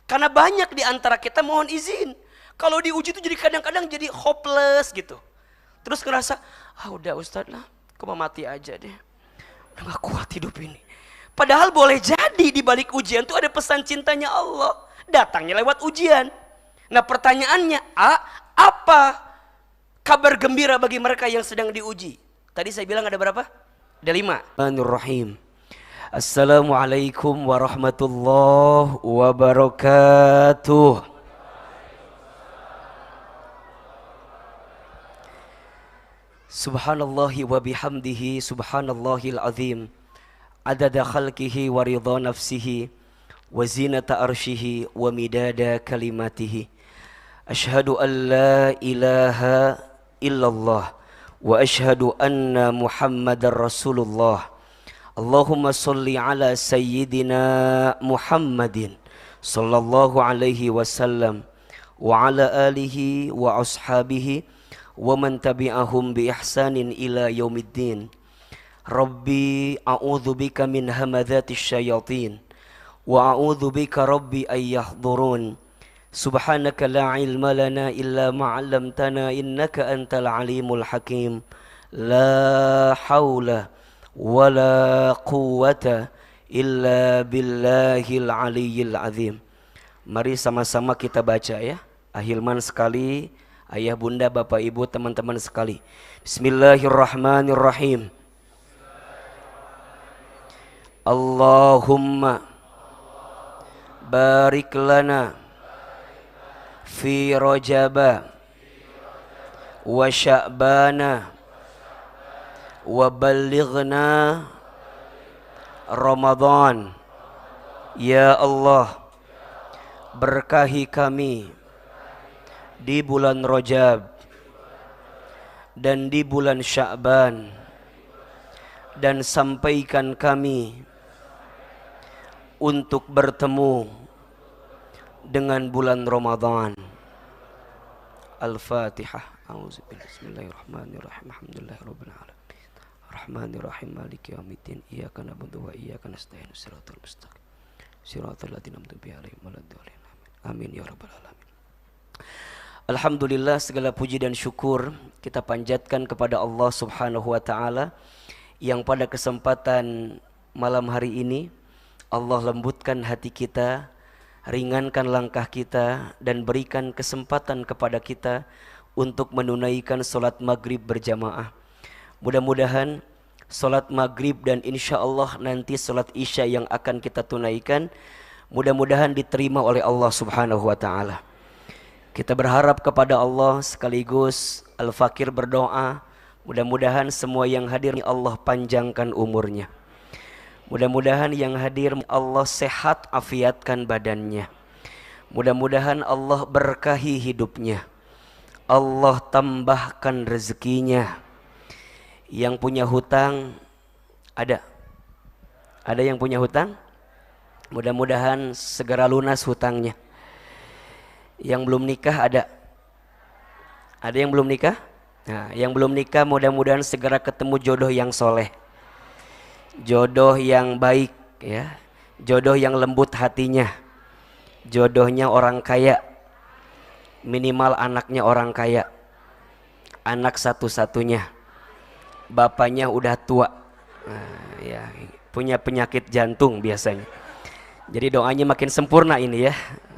Karena banyak di antara kita mohon izin. Kalau diuji itu jadi kadang-kadang jadi hopeless gitu. Terus ngerasa, udah Ustadz lah, aku mau mati aja deh. Udah gak kuat hidup ini. Padahal boleh jadi di balik ujian itu ada pesan cintanya Allah. Datangnya lewat ujian. Nah pertanyaannya, apa kabar gembira bagi mereka yang sedang diuji? Tadi saya bilang ada berapa? Ada 5. Bismillahirrahmanirrahim. Assalamualaikum warahmatullahi wabarakatuh. Subhanallahi wa bihamdihi subhanallahil azim. Adada khalqihi wa ridha nafsihi wa zinata arshihi wa midada kalimatihi. Ashhadu an la ilaha illallah wa ashhadu anna muhammadar rasulullah. Allahumma salli ala sayyidina Muhammadin sallallahu alaihi wasallam wa ala alihi wa ashabihi wa man tabi'ahum bi ihsanin ila yaumiddin. Rabbi a'udzu bika min hamadzatis syayatin wa a'udzu bika rabbi ay yahdurun. Subhanaka la ilma lana illa ma 'allamtana innaka antal alimul hakim. La haula wala quwwata illa billahil aliyyil azim. Mari sama-sama kita baca ya. Ahilman sekali, ayah bunda, bapak ibu, teman-teman sekali. Bismillahirrahmanirrahim. Allahumma barik lana fi rajaba wa sya'bana wa ballighna Ramadan. Ya Allah, berkahi kami di bulan Rajab dan di bulan Sya'ban, dan sampaikan kami untuk bertemu dengan bulan Ramadan. Al-Fatihah. A'udzubillahi. Bismillahirrahmanirrahim. Alhamdulillahirabbil alamin. Rahmanirrahim maliki yaumiddin. Iyyaka na'budu wa iyyaka nasta'in. Shiratal mustaqim. Shiratal ladzina an'amta 'alaihim waladdallin. Amin ya rabbal alamin. Alhamdulillah, segala puji dan syukur kita panjatkan kepada Allah Subhanahu wa taala yang pada kesempatan malam hari ini Allah lembutkan hati kita, ringankan langkah kita, dan berikan kesempatan kepada kita untuk menunaikan salat maghrib berjamaah. Mudah-mudahan salat maghrib dan insya Allah nanti salat isya yang akan kita tunaikan mudah-mudahan diterima oleh Allah Subhanahu wa taala. Kita berharap kepada Allah, sekaligus Al-Fakir berdoa, mudah-mudahan semua yang hadir Allah panjangkan umurnya. Mudah-mudahan yang hadir Allah sehat afiatkan badannya. Mudah-mudahan Allah berkahi hidupnya. Allah tambahkan rezekinya. Yang punya hutang ada yang punya hutang, mudah-mudahan segera lunas hutangnya. Yang belum nikah ada yang belum nikah. Nah, yang belum nikah mudah-mudahan segera ketemu jodoh yang soleh, jodoh yang baik ya, jodoh yang lembut hatinya, jodohnya orang kaya, minimal anaknya orang kaya, anak satu-satunya, bapaknya udah tua, ya, punya penyakit jantung biasanya. Jadi doanya makin sempurna ini ya.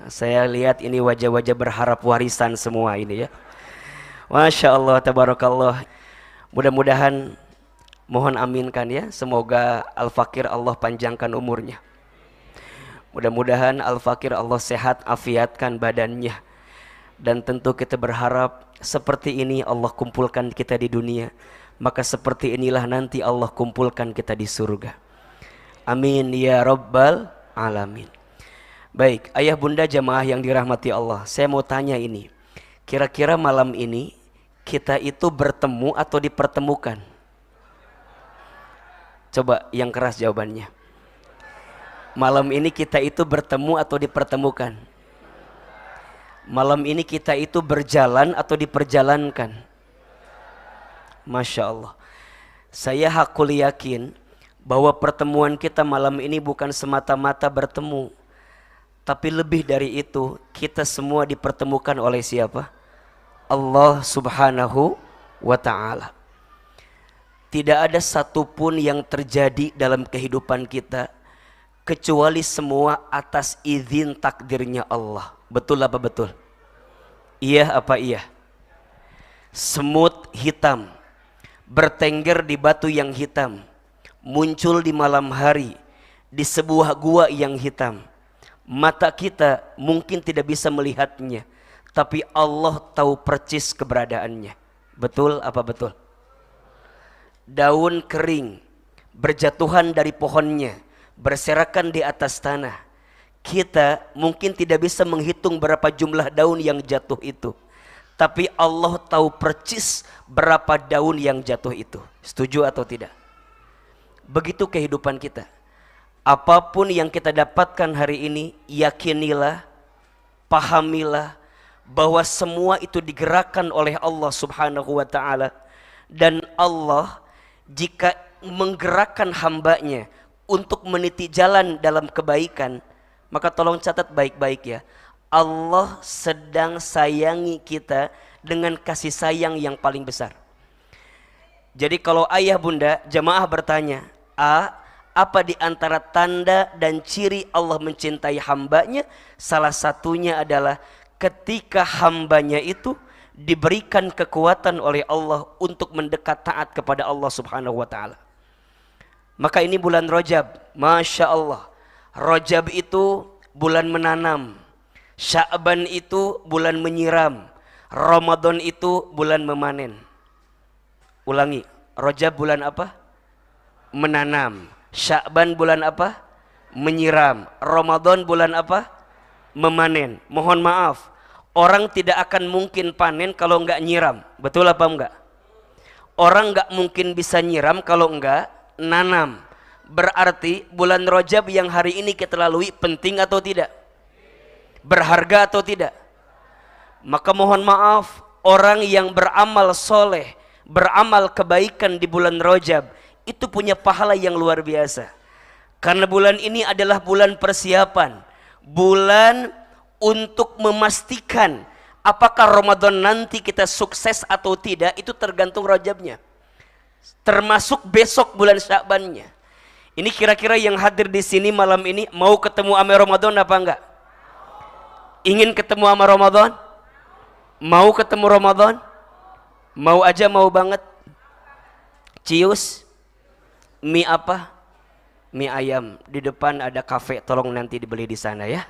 Saya lihat ini wajah-wajah berharap warisan semua ini ya. Masya Allah, tabarakallah. Mudah-mudahan, mohon aminkan ya, semoga Al-Fakir Allah panjangkan umurnya. Mudah-mudahan Al-Fakir Allah sehat afiatkan badannya. Dan tentu kita berharap seperti ini Allah kumpulkan kita di dunia, maka seperti inilah nanti Allah kumpulkan kita di surga. Amin ya rabbal alamin. Baik, ayah bunda jamaah yang dirahmati Allah, saya mau tanya ini, kira-kira malam ini kita itu bertemu atau dipertemukan? Coba yang keras jawabannya. Malam ini kita itu bertemu atau dipertemukan? Malam ini kita itu berjalan atau diperjalankan? Masya Allah. Saya hakul yakin bahwa pertemuan kita malam ini bukan semata-mata bertemu, Tapi lebih dari itu, kita semua dipertemukan oleh siapa? Allah Subhanahu wa ta'ala. Tidak ada satupun yang terjadi dalam kehidupan kita kecuali semua atas izin takdirnya Allah. Betul apa betul? Iya apa iya? Semut hitam bertengger di batu yang hitam, muncul di malam hari di sebuah gua yang hitam. Mata kita mungkin tidak bisa melihatnya, tapi Allah tahu percis keberadaannya. Betul apa betul? Daun kering berjatuhan dari pohonnya, berserakan di atas tanah. Kita mungkin tidak bisa menghitung berapa jumlah daun yang jatuh itu, tapi Allah tahu percis berapa daun yang jatuh itu. Setuju atau tidak? Begitu kehidupan kita. Apapun yang kita dapatkan hari ini, yakinilah, pahamilah bahwa semua itu digerakkan oleh Allah Subhanahu wa ta'ala. Dan Allah jika menggerakkan hambanya untuk meniti jalan dalam kebaikan, maka tolong catat baik-baik ya. Allah sedang sayangi kita dengan kasih sayang yang paling besar. Jadi kalau ayah bunda jamaah bertanya, apa di antara tanda dan ciri Allah mencintai hambanya? Salah satunya adalah ketika hambanya itu diberikan kekuatan oleh Allah untuk mendekat taat kepada Allah Subhanahu wa ta'ala. Maka ini bulan Rajab, Masya Allah. Rajab itu bulan menanam, Sya'ban itu bulan menyiram, Ramadan itu bulan memanen. Ulangi, Rajab bulan apa? Menanam. Sya'ban bulan apa? Menyiram. Ramadan bulan apa? Memanen. Mohon maaf, orang tidak akan mungkin panen kalau enggak nyiram. Betul apa enggak? Orang enggak mungkin bisa nyiram kalau enggak nanam. Berarti bulan Rajab yang hari ini kita lalui penting atau tidak? Berharga atau tidak? Maka mohon maaf, orang yang beramal soleh, beramal kebaikan di bulan Rajab itu punya pahala yang luar biasa. Karena bulan ini adalah bulan persiapan, bulan untuk memastikan apakah Ramadan nanti kita sukses atau tidak, itu tergantung Rajabnya. Termasuk besok bulan Sya'bannya. Ini kira-kira yang hadir di sini malam ini mau ketemu sama Ramadan apa enggak? Ingin ketemu sama Ramadan? Mau ketemu Ramadan? Mau aja, mau banget. Cius mie apa? Mie ayam. Di depan ada kafe, tolong nanti dibeli di sana ya.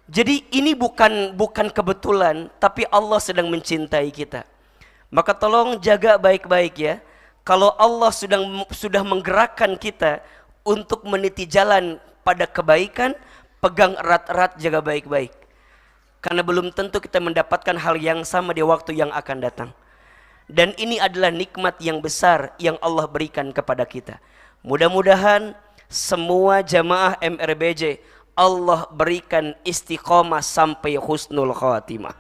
Jadi ini bukan kebetulan, tapi Allah sedang mencintai kita. Maka tolong jaga baik-baik ya. Kalau Allah sudah menggerakkan kita untuk meniti jalan pada kebaikan, pegang erat-erat, jaga baik-baik. Karena belum tentu kita mendapatkan hal yang sama di waktu yang akan datang. Dan ini adalah nikmat yang besar yang Allah berikan kepada kita. Mudah-mudahan semua jamaah MRBJ Allah berikan istiqomah sampai husnul khatimah.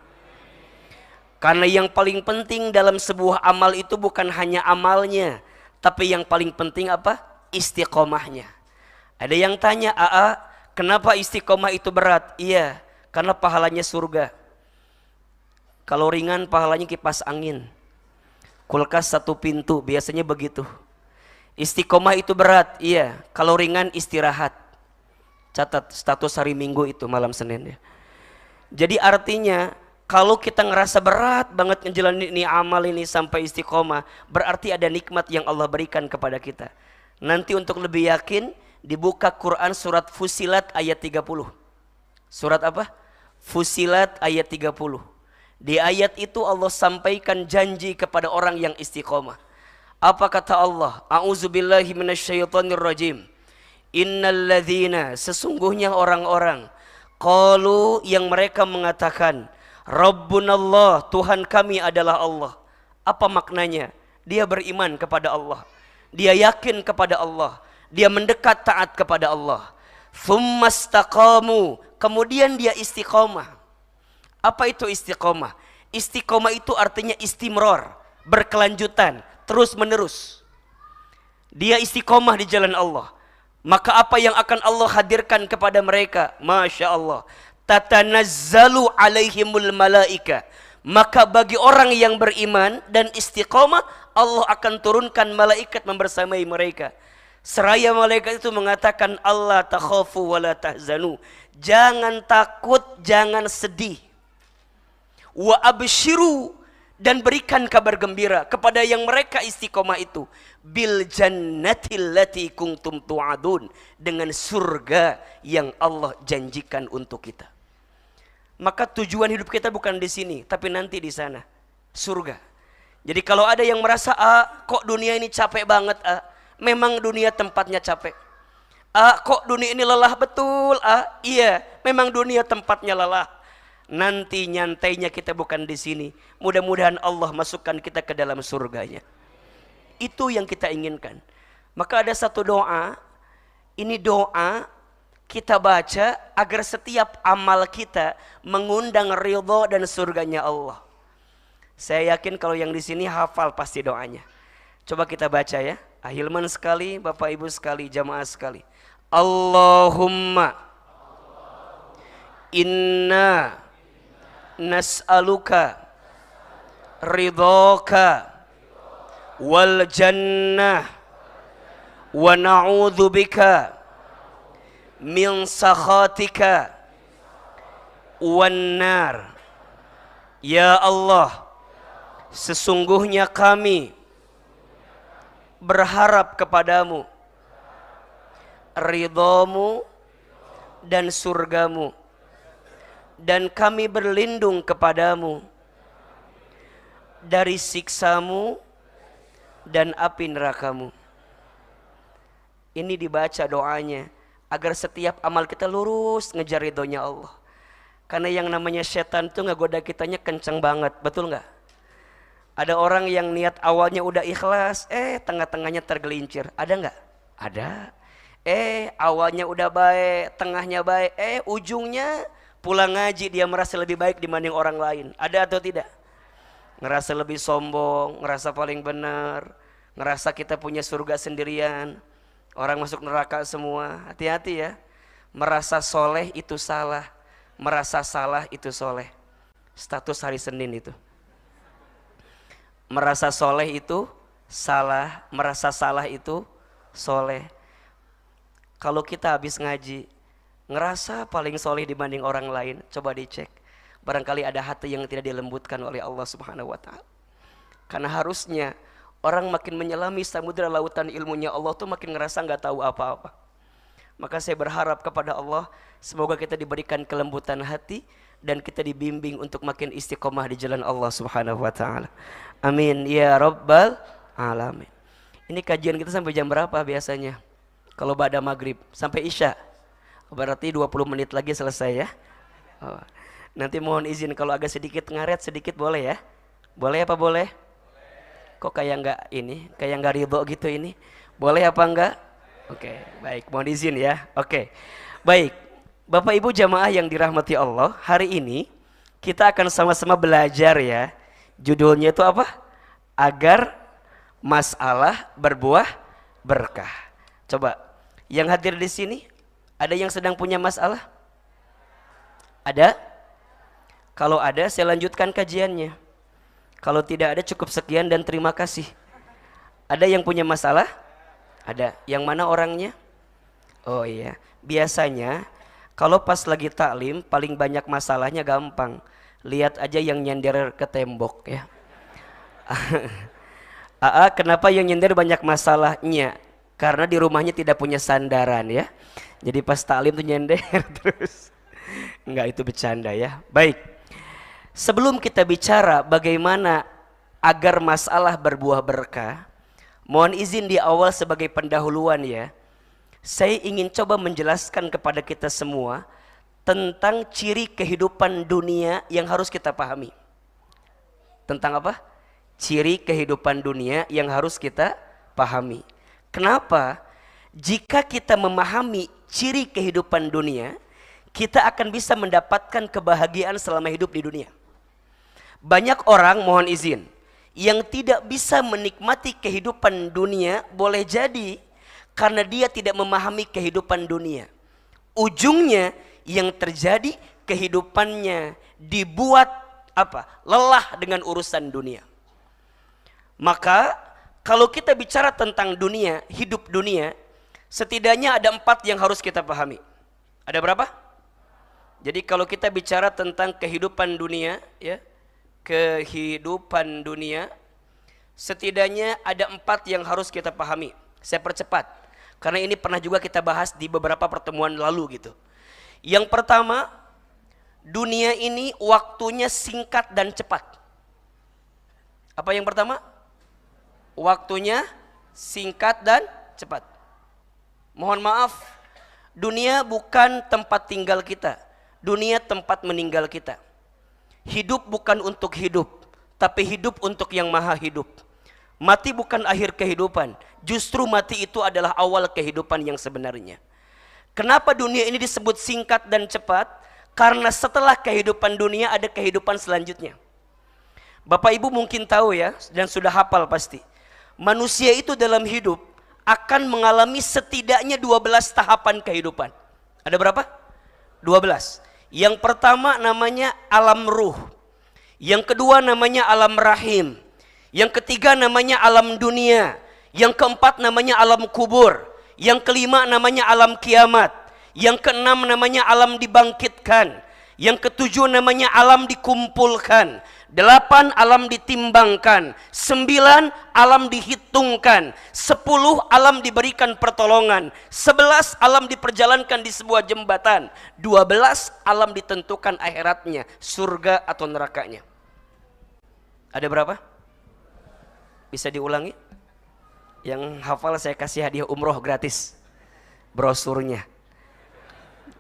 Karena yang paling penting dalam sebuah amal itu bukan hanya amalnya, tapi yang paling penting apa? Istiqomahnya. Ada yang tanya, kenapa istiqomah itu berat? Iya, karena pahalanya surga. Kalau ringan pahalanya kipas angin, kulkas satu pintu, biasanya begitu. Istiqomah itu berat, iya. Kalau ringan istirahat. Catat status hari Minggu itu malam Senin ya. Jadi artinya kalau kita ngerasa berat banget ngejalanin ini amal ini sampai istiqomah, berarti ada nikmat yang Allah berikan kepada kita. Nanti untuk lebih yakin dibuka Quran surat Fusilat ayat 30. Surat apa? Fusilat ayat 30. Di ayat itu Allah sampaikan janji kepada orang yang istiqomah. Apa kata Allah? A'udzubillahi minasyaitonirrajim. Innalladzina, sesungguhnya orang-orang, qalu, yang mereka mengatakan, Rabbunallah, Tuhan kami adalah Allah. Apa maknanya? Dia beriman kepada Allah, dia yakin kepada Allah, dia mendekat taat kepada Allah. Tsumastaqamu, kemudian dia istiqomah. Apa itu istiqomah? Istiqomah itu artinya istimror, berkelanjutan, terus menerus. Dia istiqomah di jalan Allah. Maka apa yang akan Allah hadirkan kepada mereka? Masya Allah. Tatanazzalu alaihimul malaika. Maka bagi orang yang beriman dan istiqamah, Allah akan turunkan malaikat membersamai mereka. Seraya malaikat itu mengatakan, Allah takhafu wa la tahzanu. Jangan takut, jangan sedih. Wa abshiru, dan berikan kabar gembira kepada yang mereka istiqomah itu, bil jannatil lati kuntum tu'adun, dengan surga yang Allah janjikan untuk kita. Maka tujuan hidup kita bukan di sini, tapi nanti di sana, surga. Jadi kalau ada yang merasa, kok dunia ini capek banget, memang dunia tempatnya capek. Kok dunia ini lelah betul, iya, memang dunia tempatnya lelah. Nanti nyantainya kita bukan di sini. Mudah-mudahan Allah masukkan kita ke dalam surganya. Itu yang kita inginkan. Maka ada satu doa. Ini doa kita baca agar setiap amal kita mengundang ridho dan surganya Allah. Saya yakin kalau yang di sini hafal pasti doanya. Coba kita baca ya. Ahilman sekali, Bapak Ibu sekali, jamaah sekali. Allahumma inna nas'aluka ridhaka wal jannah wa na'udzu bika min sakhatika wan nar. Ya Allah, sesungguhnya kami berharap kepadamu ridhamu dan surgamu, dan kami berlindung kepadamu dari siksamu dan api nerakamu. Ini dibaca doanya agar setiap amal kita lurus ngejar ridhonya Allah. Karena yang namanya setan tuh ngegoda kitanya kenceng banget, betul nggak? Ada orang yang niat awalnya udah ikhlas, tengah-tengahnya tergelincir. Ada nggak? Ada. Awalnya udah baik, tengahnya baik, ujungnya pulang ngaji dia merasa lebih baik dibanding orang lain. Ada atau tidak? Ngerasa lebih sombong, ngerasa paling benar, ngerasa kita punya surga sendirian, orang masuk neraka semua. Hati-hati ya. Merasa soleh itu salah, merasa salah itu soleh. Status hari Senin itu. Merasa soleh itu salah, merasa salah itu soleh. Kalau kita habis ngaji ngerasa paling soleh dibanding orang lain, coba dicek. Barangkali ada hati yang tidak dilembutkan oleh Allah Subhanahu wa ta'ala. Karena harusnya orang makin menyelami samudera lautan ilmunya Allah tuh makin ngerasa gak tahu apa-apa. Maka saya berharap kepada Allah, semoga kita diberikan kelembutan hati dan kita dibimbing untuk makin istiqomah di jalan Allah Subhanahu wa ta'ala. Amin ya rabbal alamin. Ini kajian kita sampai jam berapa biasanya? Kalau ba'da maghrib sampai isya. Berarti 20 menit lagi selesai ya. Nanti mohon izin kalau agak sedikit ngaret sedikit boleh ya? Boleh apa boleh? Kok kayak nggak ridho gitu ini? Boleh apa enggak? Oke, baik, mohon izin ya. Oke, baik. Bapak Ibu jamaah yang dirahmati Allah, hari ini kita akan sama-sama belajar ya. Judulnya itu apa? Agar masalah berbuah berkah. Coba, yang hadir di sini, ada yang sedang punya masalah? Ada? Kalau ada, saya lanjutkan kajiannya. Kalau tidak ada, cukup sekian dan terima kasih. Ada yang punya masalah? Ada. Yang mana orangnya? Oh iya, biasanya kalau pas lagi taklim paling banyak masalahnya gampang. Lihat aja yang nyender ke tembok ya. Kenapa yang nyender banyak masalahnya? Karena di rumahnya tidak punya sandaran ya. Jadi pas taklim tuh nyender terus. Enggak, itu bercanda ya. Baik. Sebelum kita bicara bagaimana agar masalah berbuah berkah, mohon izin di awal sebagai pendahuluan ya. Saya ingin coba menjelaskan kepada kita semua tentang ciri kehidupan dunia yang harus kita pahami. Tentang apa? Ciri kehidupan dunia yang harus kita pahami. Kenapa? Jika kita memahami ciri kehidupan dunia, kita akan bisa mendapatkan kebahagiaan selama hidup di dunia. Banyak orang, mohon izin, yang tidak bisa menikmati kehidupan dunia, boleh jadi karena dia tidak memahami kehidupan dunia. Ujungnya yang terjadi kehidupannya dibuat apa? Lelah dengan urusan dunia. Maka kalau kita bicara tentang dunia, hidup dunia, setidaknya ada 4 yang harus kita pahami. Ada berapa? Jadi kalau kita bicara tentang kehidupan dunia, ya, kehidupan dunia, setidaknya ada 4 yang harus kita pahami. Saya percepat, karena ini pernah juga kita bahas di beberapa pertemuan lalu gitu. Yang pertama, dunia ini waktunya singkat dan cepat. Apa yang pertama? Waktunya singkat dan cepat. Mohon maaf, dunia bukan tempat tinggal kita. Dunia tempat meninggal kita. Hidup bukan untuk hidup, tapi hidup untuk yang maha hidup. Mati bukan akhir kehidupan, justru mati itu adalah awal kehidupan yang sebenarnya. Kenapa dunia ini disebut singkat dan cepat? Karena setelah kehidupan dunia ada kehidupan selanjutnya. Bapak Ibu mungkin tahu ya, dan sudah hafal pasti. Manusia itu dalam hidup akan mengalami setidaknya 12 tahapan kehidupan. Ada berapa? 12. Yang pertama namanya alam ruh. Yang kedua namanya alam rahim. Yang ketiga namanya alam dunia. Yang keempat namanya alam kubur. Yang kelima namanya alam kiamat. Yang keenam namanya alam dibangkitkan. Yang ketujuh namanya alam dikumpulkan. 8 alam ditimbangkan. 9 alam dihitungkan. 10 alam diberikan pertolongan. 11 alam diperjalankan di sebuah jembatan. 12 alam ditentukan akhiratnya, surga atau nerakanya. Ada berapa? Bisa diulangi? Yang hafal saya kasih hadiah umroh gratis, brosurnya.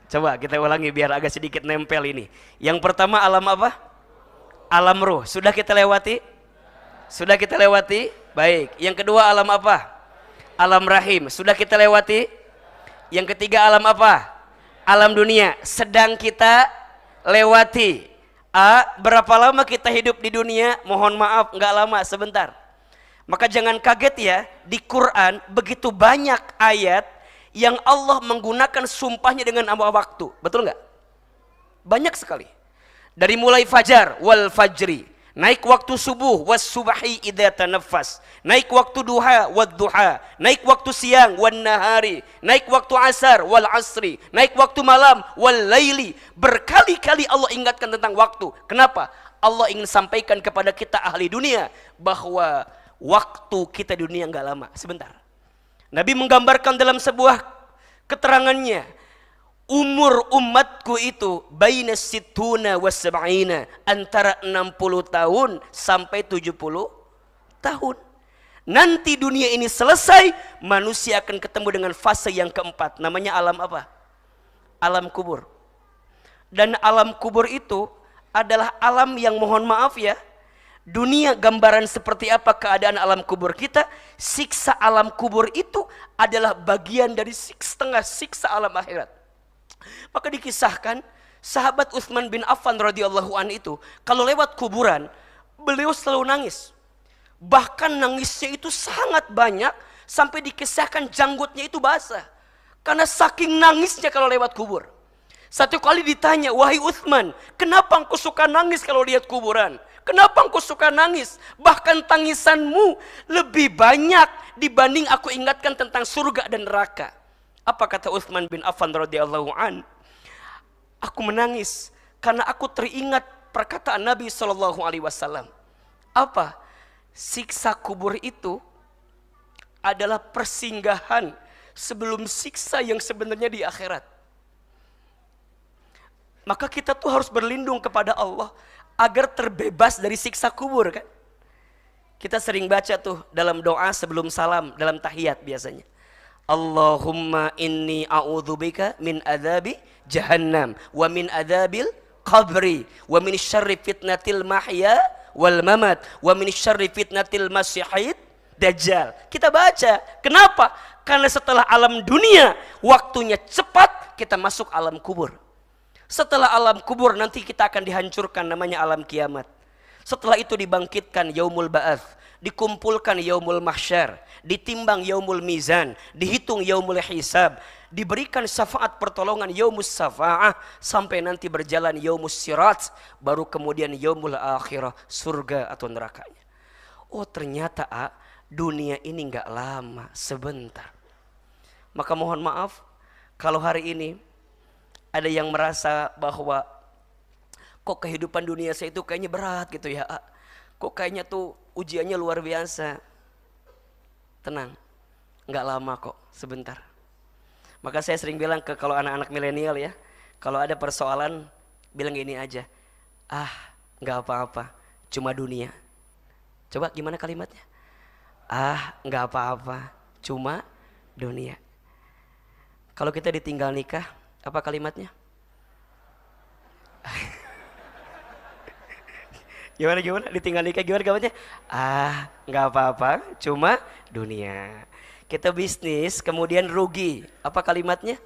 Coba kita ulangi biar agak sedikit nempel ini. Yang pertama alam apa? Alam ruh. Sudah kita lewati? Sudah kita lewati? Baik. Yang kedua alam apa? Alam rahim. Sudah kita lewati? Yang ketiga alam apa? Alam dunia. Sedang kita lewati. Berapa lama kita hidup di dunia? Mohon maaf, nggak lama, sebentar. Maka jangan kaget ya, di Quran begitu banyak ayat yang Allah menggunakan sumpahnya dengan waktu. Betul nggak? Banyak sekali. Dari mulai fajar, wal fajri, naik waktu subuh, was subahi idza tanaffas, naik waktu duha, wad duha, naik waktu siang, wan nahari, naik waktu asar, wal asri, naik waktu malam, wal laili. Berkali-kali Allah ingatkan tentang waktu. Kenapa? Allah ingin sampaikan kepada kita ahli dunia bahwa waktu kita di dunia enggak lama, sebentar. Nabi menggambarkan dalam sebuah keterangannya, umur umatku itu baina sittuna wa sab'ina, antara 60 tahun sampai 70 tahun. Nanti dunia ini selesai, manusia akan ketemu dengan fase yang keempat, namanya alam apa? Alam kubur. Dan alam kubur itu adalah alam yang, mohon maaf ya, dunia gambaran seperti apa keadaan alam kubur kita, siksa alam kubur itu adalah bagian dari setengah siksa alam akhirat. Maka dikisahkan sahabat Utsman bin Affan radhiyallahu an itu kalau lewat kuburan beliau selalu nangis. Bahkan nangisnya itu sangat banyak sampai dikisahkan janggutnya itu basah. Karena saking nangisnya kalau lewat kubur. Satu kali ditanya, wahai Utsman, kenapa engkau suka nangis kalau lihat kuburan? Kenapa engkau suka nangis? Bahkan tangisanmu lebih banyak dibanding aku ingatkan tentang surga dan neraka. Apa kata Utsman bin Affan radhiyallahu an? Aku menangis karena aku teringat perkataan Nabi SAW. Apa? Siksa kubur itu adalah persinggahan sebelum siksa yang sebenarnya di akhirat. Maka kita tuh harus berlindung kepada Allah agar terbebas dari siksa kubur kan. Kita sering baca tuh dalam doa sebelum salam, dalam tahiyat biasanya. Allahumma inni a'udzubika min adzabi jahannam wa min adzabil qabri wa min syarri fitnatil mahya wal mamat wa min syarri fitnatil masyihid dajjal. Kita baca. Kenapa? Karena setelah alam dunia waktunya cepat, kita masuk alam kubur. Setelah alam kubur nanti kita akan dihancurkan, namanya alam kiamat. Setelah itu dibangkitkan yaumul ba'ats. dikumpulkan yaumul mahsyar, ditimbang yaumul mizan, dihitung yaumul hisab, diberikan syafaat pertolongan yaumus syafa'ah, sampai nanti berjalan yaumus sirat, baru kemudian yaumul akhirah, surga atau nerakanya. Oh ternyata dunia ini nggak lama, sebentar. Maka mohon maaf kalau hari ini ada yang merasa bahwa kok kehidupan dunia saya itu kayaknya berat gitu ya, kok kayaknya tuh ujiannya luar biasa. Tenang, nggak lama kok, sebentar. Maka saya sering bilang kalau anak-anak milenial ya, kalau ada persoalan bilang gini aja, nggak apa-apa, cuma dunia. Coba gimana kalimatnya? Nggak apa-apa, cuma dunia. Kalau kita ditinggal nikah, apa kalimatnya? Gimana? Ditinggal nikah gimana kalimatnya? Nggak apa-apa, cuma dunia. Kita bisnis kemudian rugi, apa kalimatnya?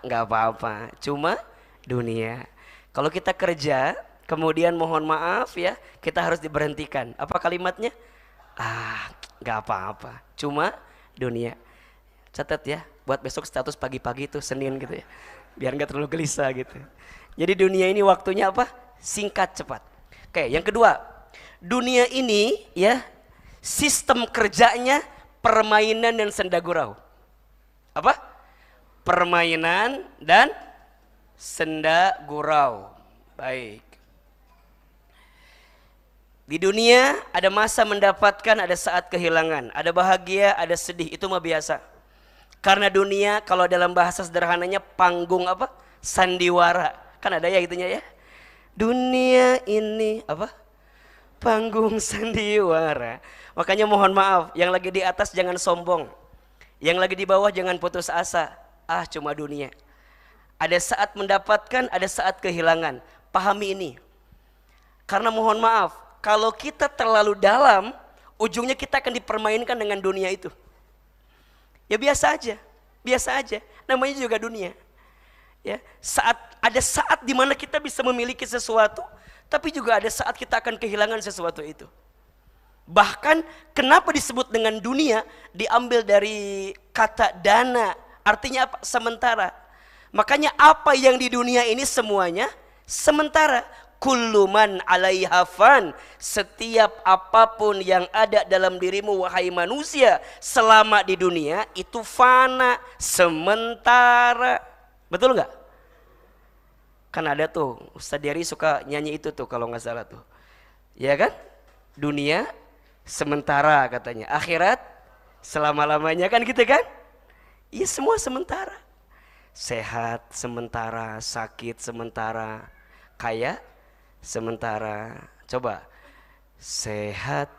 Nggak apa-apa, cuma dunia. Kalau kita kerja kemudian mohon maaf ya, kita harus diberhentikan, apa kalimatnya? Nggak apa-apa, cuma dunia. Catat ya, buat besok status pagi-pagi tuh Senin gitu ya, biar nggak terlalu gelisah gitu. Jadi dunia ini waktunya apa? Singkat cepat. Oke, yang kedua, dunia ini ya sistem kerjanya permainan dan senda gurau. Apa? Permainan dan senda gurau. Baik. Di dunia ada masa mendapatkan, ada saat kehilangan, ada bahagia, ada sedih, itu mah biasa. Karena dunia kalau dalam bahasa sederhananya panggung apa? Sandiwara. Kan ada ya itunya ya. Dunia ini apa? Panggung sandiwara. Makanya mohon maaf, yang lagi di atas jangan sombong. Yang lagi di bawah jangan putus asa. Cuma dunia. Ada saat mendapatkan, ada saat kehilangan. Pahami ini. Karena mohon maaf, kalau kita terlalu dalam, ujungnya kita akan dipermainkan dengan dunia itu. Ya biasa aja, namanya juga dunia. Ya, ada saat dimana kita bisa memiliki sesuatu, tapi juga ada saat kita akan kehilangan sesuatu itu. Bahkan kenapa disebut dengan dunia, diambil dari kata dana, artinya apa? Sementara. Makanya apa yang di dunia ini semuanya sementara. Kullu man 'alaiha fan, setiap apapun yang ada dalam dirimu wahai manusia selama di dunia itu fana, sementara. Betul nggak? Kan ada tuh Ustadz Dery suka nyanyi itu tuh kalau nggak salah tuh, ya kan? Dunia sementara katanya, akhirat selama-lamanya, kan gitu kan? Iya, semua sementara. Sehat sementara, sakit sementara, kaya sementara. Coba, sehat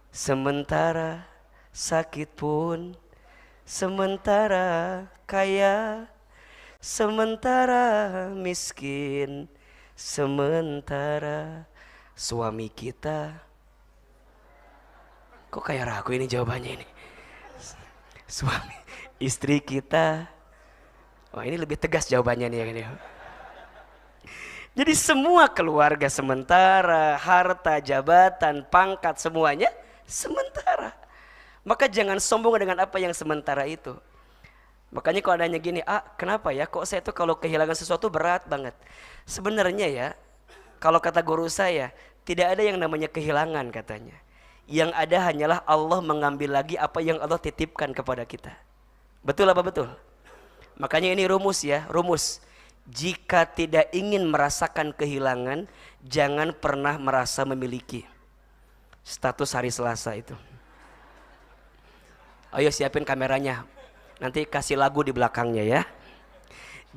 sementara, sakit pun sementara, kaya sementara, miskin sementara. Suami kita, kok kayak ragu ini jawabannya ini. Suami, istri kita. Wah, ini lebih tegas jawabannya nih yang ini. Jadi semua keluarga sementara, harta, jabatan, pangkat, semuanya sementara. Maka jangan sombong dengan apa yang sementara itu. Makanya kalau adanya gini, kenapa ya kok saya tuh kalau kehilangan sesuatu berat banget. Sebenarnya ya, kalau kata guru saya, tidak ada yang namanya kehilangan katanya. Yang ada hanyalah Allah mengambil lagi apa yang Allah titipkan kepada kita. Betul apa betul? Makanya ini rumus ya, rumus. Jika tidak ingin merasakan kehilangan, jangan pernah merasa memiliki. Status hari Selasa itu. Ayo siapin kameranya, nanti kasih lagu di belakangnya ya.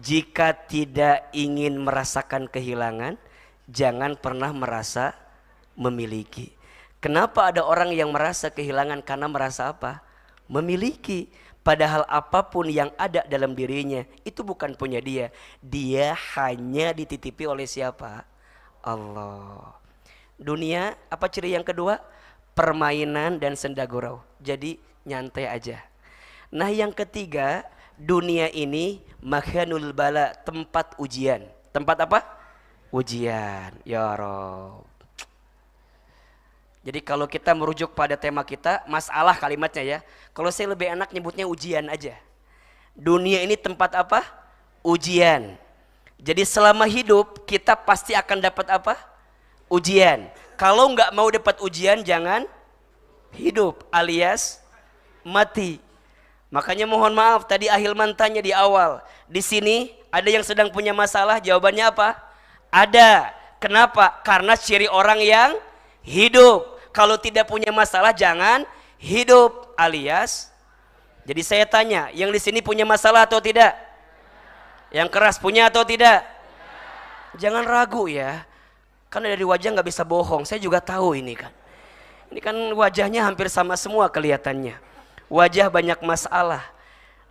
Jika tidak ingin merasakan kehilangan, jangan pernah merasa memiliki. Kenapa ada orang yang merasa kehilangan? Karena merasa apa? Memiliki. Padahal apapun yang ada dalam dirinya itu bukan punya dia. Dia hanya dititipi oleh siapa? Allah. Dunia, apa ciri yang kedua? Permainan dan senda gurau. Jadi nyantai aja. Nah yang ketiga, dunia ini makhanul bala, tempat ujian. Tempat apa? Ujian. Ya Rabb. Jadi kalau kita merujuk pada tema kita, masalah kalimatnya ya. Kalau saya lebih enak nyebutnya ujian aja. Dunia ini tempat apa? Ujian. Jadi selama hidup kita pasti akan dapat apa? Ujian. Kalau nggak mau dapat ujian jangan hidup alias mati. Makanya mohon maaf tadi Ahilman tanya di awal. Di sini ada yang sedang punya masalah, jawabannya apa? Ada. Kenapa? Karena ciri orang yang hidup. Kalau tidak punya masalah jangan hidup alias. Jadi saya tanya, yang di sini punya masalah atau tidak? Yang keras punya atau tidak? Jangan ragu ya. Karena dari wajah nggak bisa bohong. Saya juga tahu ini kan. Ini kan wajahnya hampir sama semua kelihatannya. Wajah banyak masalah.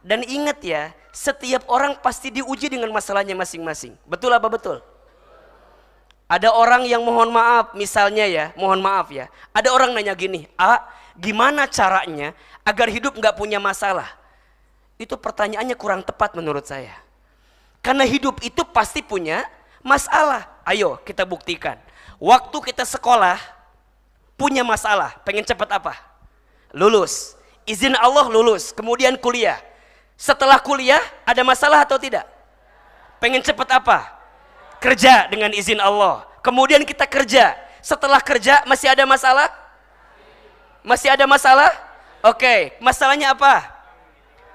Dan ingat ya, setiap orang pasti diuji dengan masalahnya masing-masing. Betul apa betul? Ada orang yang mohon maaf, misalnya ya, mohon maaf ya. Ada orang nanya gini, gimana caranya agar hidup nggak punya masalah? Itu pertanyaannya kurang tepat menurut saya. Karena hidup itu pasti punya masalah. Ayo kita buktikan. Waktu kita sekolah punya masalah, pengen cepat apa? Lulus. Izin Allah lulus, kemudian kuliah. Setelah kuliah ada masalah atau tidak? Pengen cepat apa? Kerja dengan izin Allah. Kemudian kita kerja. Setelah kerja masih ada masalah? Masih ada masalah? Oke, masalahnya apa?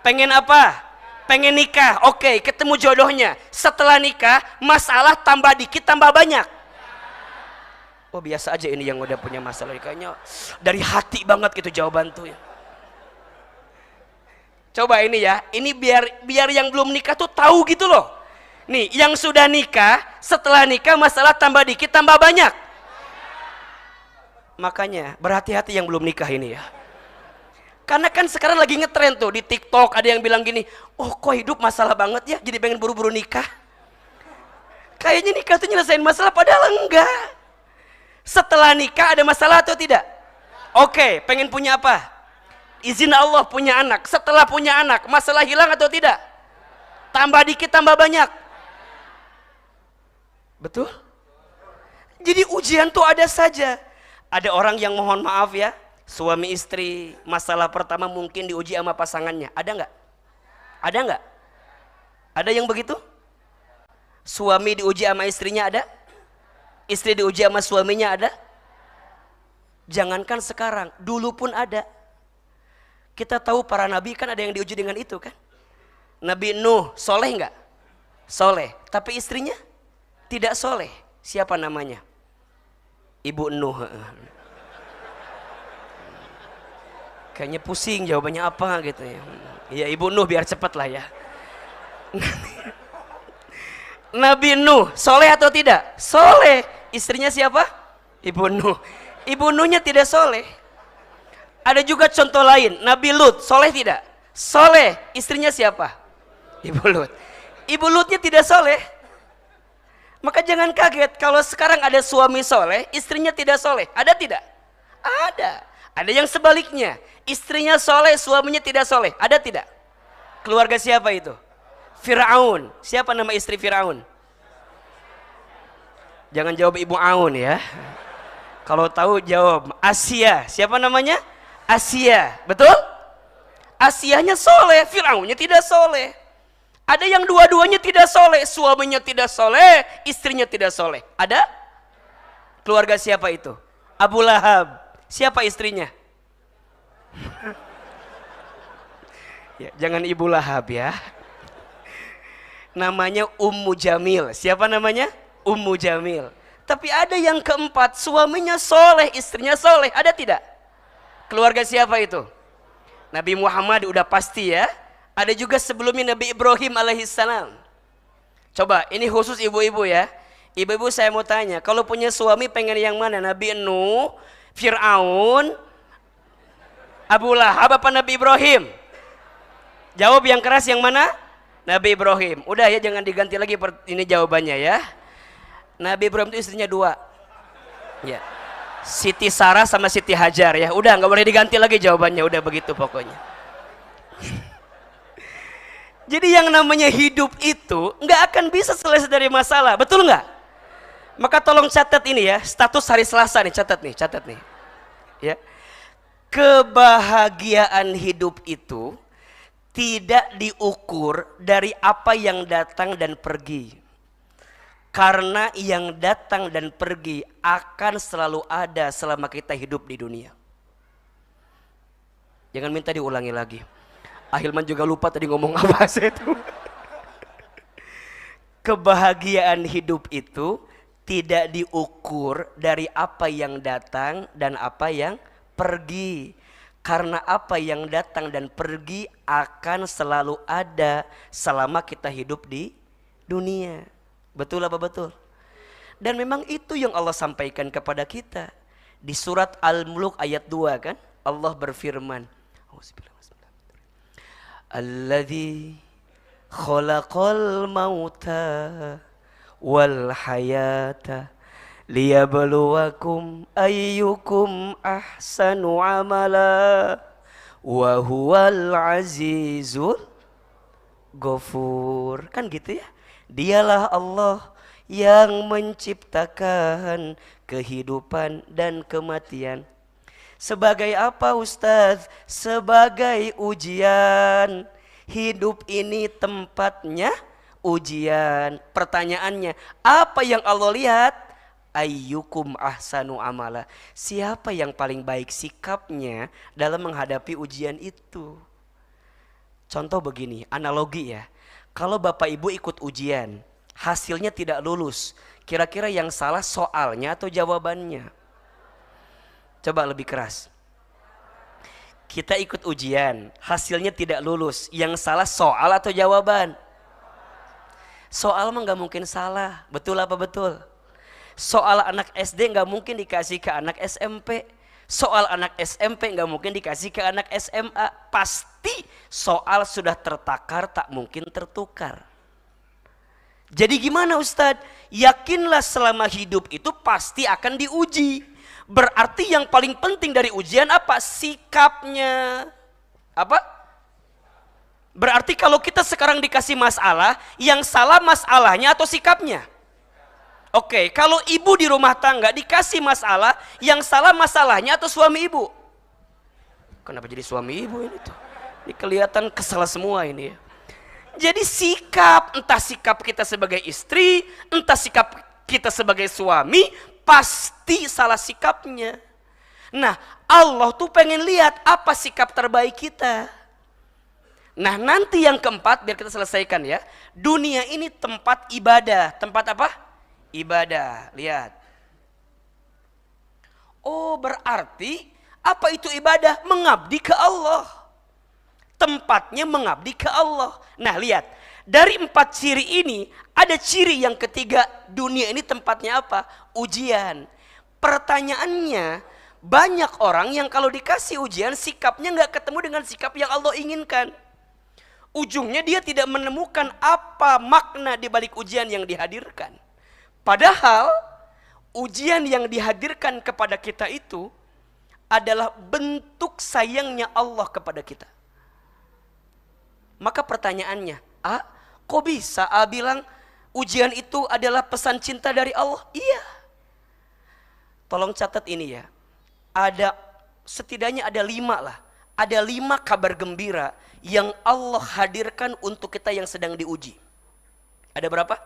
Pengen apa? Pengen nikah. Oke, ketemu jodohnya. Setelah nikah, masalah tambah dikit tambah banyak. Oh biasa aja ini yang udah punya masalah. Kayaknya dari hati banget gitu jawaban tuh ya. Coba ini ya, ini biar yang belum nikah tuh tahu gitu loh. Nih, yang sudah nikah, setelah nikah masalah tambah dikit tambah banyak. Makanya berhati-hati yang belum nikah ini ya. Karena kan sekarang lagi ngetren tuh di TikTok, ada yang bilang gini, oh kok hidup masalah banget ya, jadi pengen buru-buru nikah. Kayaknya nikah tuh nyelesain masalah, padahal enggak. Setelah nikah ada masalah atau tidak? Oke, pengen punya apa? Izin Allah punya anak. Setelah punya anak, masalah hilang atau tidak? Tambah dikit tambah banyak. Betul? Jadi ujian tuh ada saja. Ada orang yang mohon maaf ya, suami istri, masalah pertama mungkin diuji sama pasangannya. Ada nggak? Ada nggak? Ada yang begitu? Suami diuji sama istrinya ada? Istri diuji sama suaminya ada? Jangankan sekarang, dulu pun ada. Kita tahu para nabi kan ada yang diuji dengan itu kan? Nabi Nuh, soleh nggak? Soleh. Tapi istrinya tidak soleh. Siapa namanya? Ibu Nuh. Kayaknya pusing jawabannya apa gitu ya. Ya Ibu Nuh biar cepet lah ya. Nabi Nuh, soleh atau tidak? Soleh. Istrinya siapa? Ibu Nuh. Ibu Nuhnya tidak soleh. Ada juga contoh lain, Nabi Lut, soleh tidak? Soleh. Istrinya siapa? Ibu Lut. Ibu Lutnya tidak soleh. Maka jangan kaget kalau sekarang ada suami soleh, istrinya tidak soleh. Ada tidak? Ada. Ada yang sebaliknya, istrinya soleh, suaminya tidak soleh. Ada tidak? Keluarga siapa itu? Fir'aun. Siapa nama istri Fir'aun? Jangan jawab Ibu Aun ya. Kalau tahu jawab Asia. Siapa namanya? Asia. Betul? Asianya soleh, Fir'aunnya tidak soleh. Ada yang dua-duanya tidak soleh, suaminya tidak soleh, istrinya tidak soleh. Ada? Keluarga siapa itu? Abu Lahab. Siapa istrinya? Ya, jangan Ibu Lahab ya. Namanya Ummu Jamil. Siapa namanya? Ummu Jamil. Tapi ada yang keempat, suaminya soleh, istrinya soleh. Ada tidak? Keluarga siapa itu? Nabi Muhammad udah pasti ya. Ada juga sebelumnya Nabi Ibrahim alaihissalam. Coba, ini khusus ibu-ibu ya. Ibu-ibu saya mau tanya, kalau punya suami pengen yang mana? Nabi Nuh, Fir'aun, Abu Lahab apa Nabi Ibrahim? Jawab yang keras yang mana? Nabi Ibrahim. Udah ya, jangan diganti lagi ini jawabannya ya. Nabi Ibrahim itu istrinya dua. Ya. Siti Sarah sama Siti Hajar ya. Udah nggak boleh diganti lagi jawabannya. Udah begitu pokoknya. Jadi yang namanya hidup itu nggak akan bisa selesai dari masalah, betul nggak? Maka tolong catat ini ya, status hari Selasa nih, catat nih. Ya. Kebahagiaan hidup itu tidak diukur dari apa yang datang dan pergi. Karena yang datang dan pergi akan selalu ada selama kita hidup di dunia. Jangan minta diulangi lagi. Ahilman juga lupa tadi ngomong apa saya itu. Kebahagiaan hidup itu tidak diukur dari apa yang datang dan apa yang pergi. Karena apa yang datang dan pergi akan selalu ada selama kita hidup di dunia. Betul apa betul? Dan memang itu yang Allah sampaikan kepada kita. Di surat Al-Mulk ayat 2 kan, Allah berfirman, Alladzi khalaqal mauta wal hayata liyabluwakum ayyukum ahsanu amala wa huwal azizul ghafur. Kan gitu ya. Dialah Allah yang menciptakan kehidupan dan kematian. Sebagai apa Ustaz? Sebagai ujian. Hidup ini tempatnya ujian. Pertanyaannya, apa yang Allah lihat? Ayyukum ahsanu amala. Siapa yang paling baik sikapnya dalam menghadapi ujian itu? Contoh begini, analogi ya. Kalau Bapak Ibu ikut ujian, hasilnya tidak lulus, kira-kira yang salah soalnya atau jawabannya? Coba lebih keras. Kita ikut ujian, hasilnya tidak lulus, yang salah soal atau jawaban? Soal mah gak mungkin salah, betul apa betul? Soal anak SD gak mungkin dikasih ke anak SMP. Soal anak SMP gak mungkin dikasih ke anak SMA. Pasti soal sudah tertakar, tak mungkin tertukar. Jadi gimana Ustadz? Yakinlah selama hidup itu pasti akan diuji. Berarti yang paling penting dari ujian apa? Sikapnya. Apa? Berarti kalau kita sekarang dikasih masalah, yang salah masalahnya atau sikapnya? Oke, kalau ibu di rumah tangga dikasih masalah, yang salah masalahnya atau suami ibu? Kenapa jadi suami ibu ini tuh? Ini kelihatan kesal semua ini ya. Jadi sikap, entah sikap kita sebagai istri, entah sikap kita sebagai suami, pasti salah sikapnya. Nah, Allah tuh pengen lihat apa sikap terbaik kita. Nah, nanti yang keempat, biar kita selesaikan ya. Dunia ini tempat ibadah. Tempat apa? Ibadah. Lihat. Oh, berarti apa itu ibadah? Mengabdi ke Allah. Tempatnya mengabdi ke Allah. Nah, lihat. Dari 4 ciri ini, ada ciri yang ketiga. Dunia ini tempatnya apa? Ujian. Pertanyaannya, banyak orang yang kalau dikasih ujian, sikapnya nggak ketemu dengan sikap yang Allah inginkan. Ujungnya dia tidak menemukan apa makna di balik ujian yang dihadirkan. Padahal ujian yang dihadirkan kepada kita itu adalah bentuk sayangnya Allah kepada kita. Maka pertanyaannya, kok bisa bilang ujian itu adalah pesan cinta dari Allah? Iya. Tolong catat ini ya. Setidaknya ada 5 lah. Ada 5 kabar gembira yang Allah hadirkan untuk kita yang sedang diuji. Ada berapa?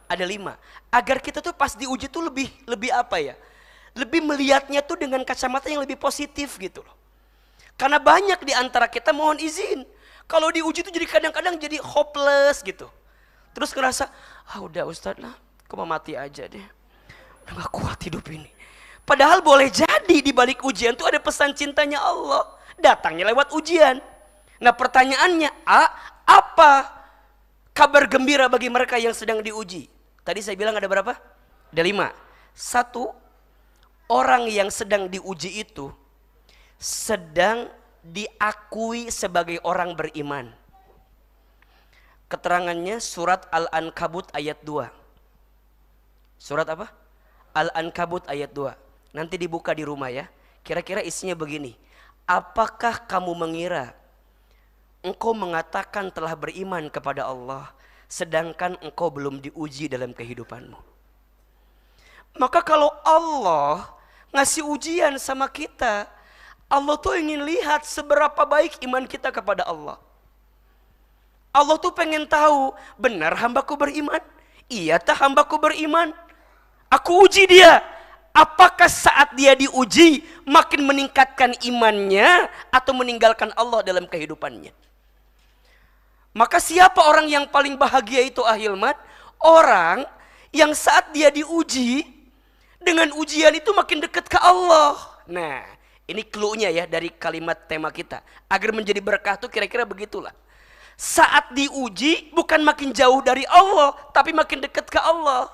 Ada 5. Agar kita tuh pas diuji tuh lebih apa ya? Lebih melihatnya tuh dengan kacamata yang lebih positif gitu loh. Karena banyak di antara kita mohon izin, kalau diuji tuh jadi kadang-kadang jadi hopeless gitu. Terus ngerasa, udah Ustadz lah, aku mau mati aja deh. Udah gak kuat hidup ini. Padahal boleh jadi di balik ujian tuh ada pesan cintanya Allah. Datangnya lewat ujian. Nah pertanyaannya, apa kabar gembira bagi mereka yang sedang diuji? Tadi saya bilang ada berapa? Ada 5. 1, orang yang sedang diuji itu sedang diakui sebagai orang beriman. Keterangannya surat Al-Ankabut ayat 2. Surat apa? Al-Ankabut ayat 2. Nanti dibuka di rumah ya. Kira-kira isinya begini. Apakah kamu mengira engkau mengatakan telah beriman kepada Allah, sedangkan engkau belum diuji dalam kehidupanmu? Maka kalau Allah ngasih ujian sama kita. Allah tuh ingin lihat seberapa baik iman kita kepada Allah. Allah tuh pengen tahu, benar hambaku beriman? Iya tah hambaku beriman? Aku uji dia. Apakah saat dia diuji makin meningkatkan imannya atau meninggalkan Allah dalam kehidupannya? Maka siapa orang yang paling bahagia itu ahilman? Orang yang saat dia diuji, dengan ujian itu makin dekat ke Allah. Nah, ini clue-nya ya dari kalimat tema kita. Agar menjadi berkah itu kira-kira begitulah. Saat diuji bukan makin jauh dari Allah, tapi makin dekat ke Allah.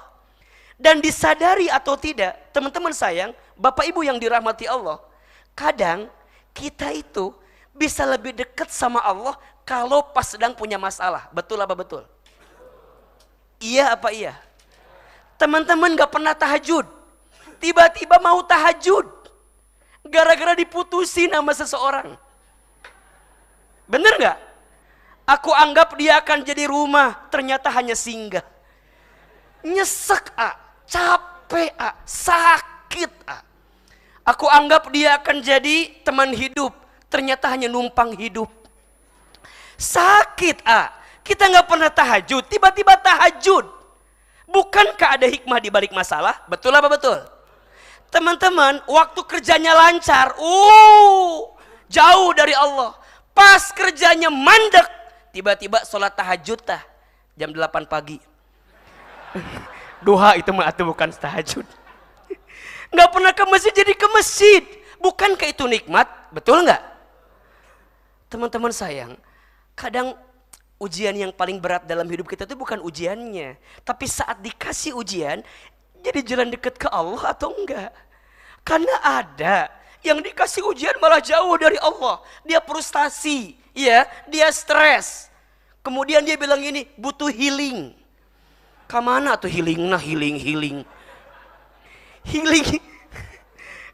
Dan disadari atau tidak, teman-teman sayang, Bapak Ibu yang dirahmati Allah, kadang kita itu bisa lebih dekat sama Allah kalau pas sedang punya masalah. Betul apa betul? Iya apa iya? Teman-teman gak pernah tahajud, tiba-tiba mau tahajud gara-gara diputusin sama seseorang. Bener gak? Aku anggap dia akan jadi rumah, ternyata hanya singgah. Nyesek capek sakit Aku anggap dia akan jadi teman hidup, ternyata hanya numpang hidup. Sakit kita nggak pernah tahajud, tiba-tiba tahajud. Bukankah ada hikmah di balik masalah? Betul apa betul? Teman-teman, waktu kerjanya lancar, jauh dari Allah. Pas kerjanya mandek, tiba-tiba sholat tahajud jam 8 pagi. Duha itu mah itu bukan tahajud. Nggak pernah ke masjid jadi ke masjid. Bukankah itu nikmat? Betul nggak? Teman-teman sayang, kadang ujian yang paling berat dalam hidup kita itu bukan ujiannya, tapi saat dikasih ujian, jadi jalan dekat ke Allah atau enggak. Karena ada yang dikasih ujian malah jauh dari Allah. Dia frustasi, ya, dia stres. Kemudian dia bilang ini, butuh healing. Kamana tuh healing? Healing.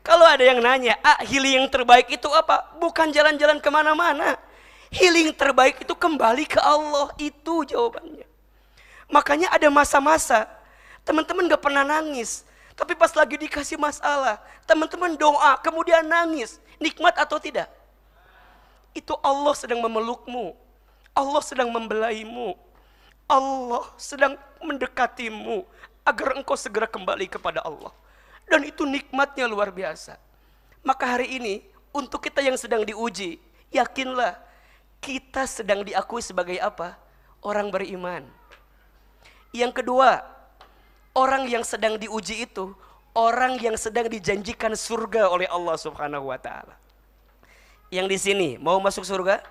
Kalau ada yang nanya, healing yang terbaik itu apa? Bukan jalan-jalan kemana-mana. Healing terbaik itu kembali ke Allah. Itu jawabannya. Makanya ada masa-masa teman-teman gak pernah nangis, tapi pas lagi dikasih masalah, teman-teman doa, kemudian nangis. Nikmat atau tidak? Itu Allah sedang memelukmu. Allah sedang membelaimu. Allah sedang mendekatimu agar engkau segera kembali kepada Allah. Dan itu nikmatnya luar biasa. Maka hari ini untuk kita yang sedang diuji, yakinlah kita sedang diakui sebagai apa? Orang beriman. Yang kedua, orang yang sedang diuji itu orang yang sedang dijanjikan surga oleh Allah Subhanahu wa taala. Yang di sini mau masuk surga?